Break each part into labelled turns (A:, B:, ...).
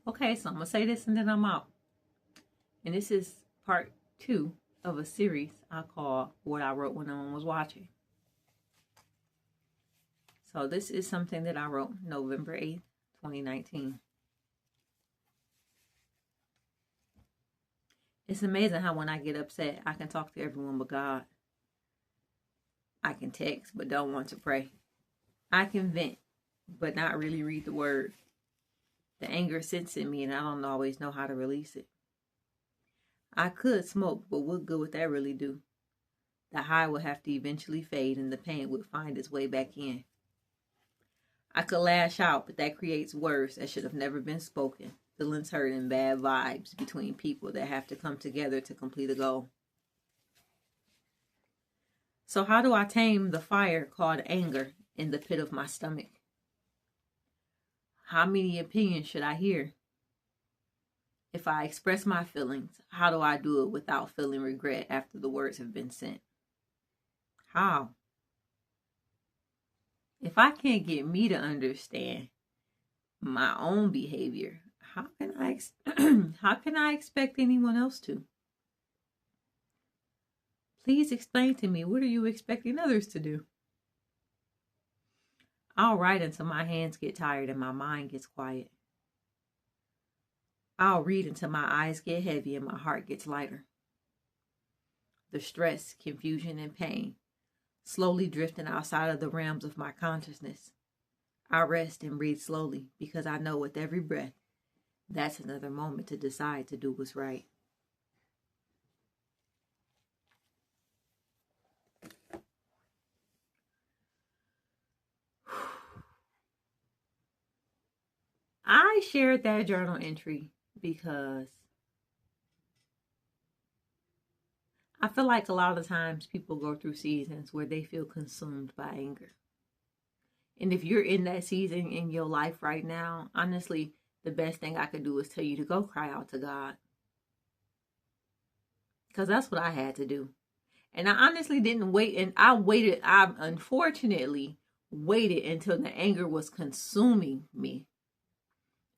A: Okay, so I'm going to say this and then I'm out. And this is part 2 of a series I call What I Wrote When No One Was Watching. So this is something that I wrote November 8th, 2019. It's amazing how when I get upset, I can talk to everyone but God. I can text but don't want to pray. I can vent but not really read the word. The anger sits in me and I don't always know how to release it. I could smoke, but what good would that really do? The high would have to eventually fade and the pain would find its way back in. I could lash out, but that creates words that should have never been spoken. Feelings hurt and bad vibes between people that have to come together to complete a goal. So how do I tame the fire called anger in the pit of my stomach? How many opinions should I hear? If I express my feelings, how do I do it without feeling regret after the words have been sent? How? If I can't get me to understand my own behavior, how can I expect anyone else to? Please explain to me, what are you expecting others to do? I'll write until my hands get tired and my mind gets quiet. I'll read until my eyes get heavy and my heart gets lighter. The stress, confusion, and pain slowly drifting outside of the realms of my consciousness. I rest and breathe slowly because I know with every breath, that's another moment to decide to do what's right. I shared that journal entry because I feel like a lot of times people go through seasons where they feel consumed by anger. And if you're in that season in your life right now, honestly, the best thing I could do is tell you to go cry out to God. Because that's what I had to do. And I honestly didn't wait. And I unfortunately waited until the anger was consuming me.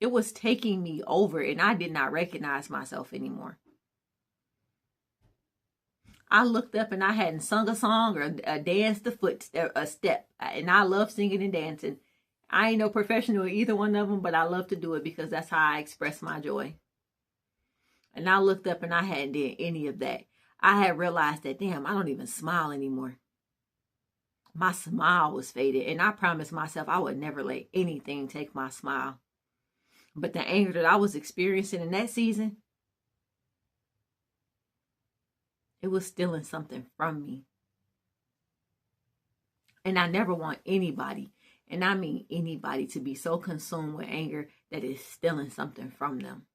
A: It was taking me over and I did not recognize myself anymore. I looked up and I hadn't sung a song or danced a step. And I love singing and dancing. I ain't no professional at either one of them, but I love to do it because that's how I express my joy. And I looked up and I hadn't did any of that. I had realized that, damn, I don't even smile anymore. My smile was faded. And I promised myself I would never let anything take my smile. But the anger that I was experiencing in that season, it was stealing something from me. And I never want anybody, and I mean anybody, to be so consumed with anger that it's stealing something from them.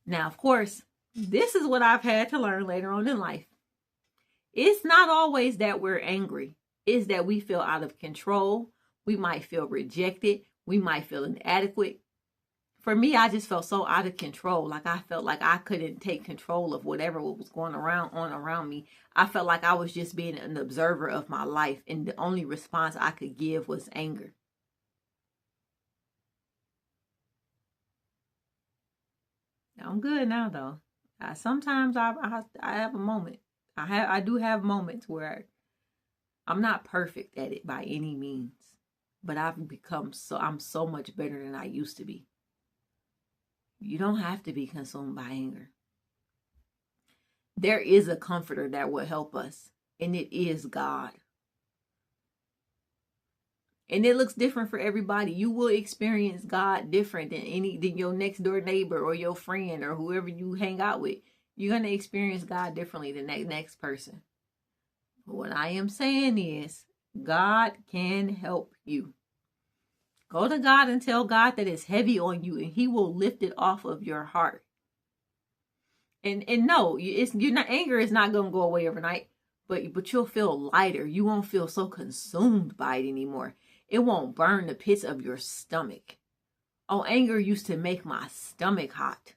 A: Now, of course, this is what I've had to learn later on in life. It's not always that we're angry. It's that we feel out of control. We might feel rejected. We might feel inadequate. For me, I just felt so out of control. Like I felt like I couldn't take control of whatever was going on around me. I felt like I was just being an observer of my life. And the only response I could give was anger. I'm good now, though. Sometimes I have a moment. I do have moments where I'm not perfect at it by any means. But I'm so much better than I used to be. You don't have to be consumed by anger. There is a comforter that will help us, and it is God. And it looks different for everybody. You will experience God different than your next door neighbor or your friend or whoever you hang out with. You're going to experience God differently than that next person. But what I am saying is, God can help you. Go to God and tell God that it's heavy on you, and He will lift it off of your heart. And no, anger is not going to go away overnight, but you'll feel lighter. You won't feel so consumed by it anymore. It won't burn the pits of your stomach. Oh, anger used to make my stomach hot.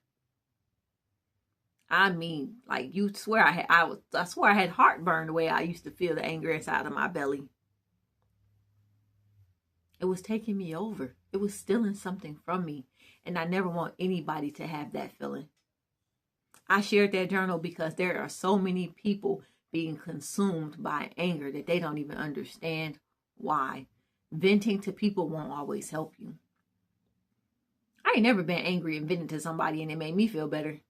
A: I mean, like you swear I swear I had heartburn the way I used to feel the anger inside of my belly. It was taking me over. It was stealing something from me. And I never want anybody to have that feeling. I shared that journal because there are so many people being consumed by anger that they don't even understand why. Venting to people won't always help you. I ain't never been angry and venting to somebody and it made me feel better.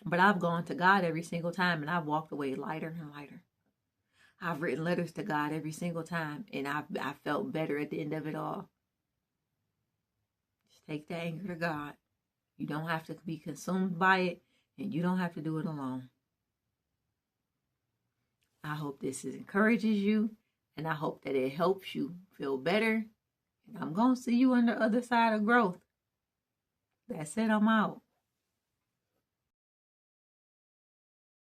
A: But I've gone to God every single time and I've walked away lighter and lighter. I've written letters to God every single time and I felt better at the end of it all. Just take the anger to God. You don't have to be consumed by it and you don't have to do it alone. I hope this encourages you and I hope that it helps you feel better. And I'm going to see you on the other side of growth. That's it. I'm out.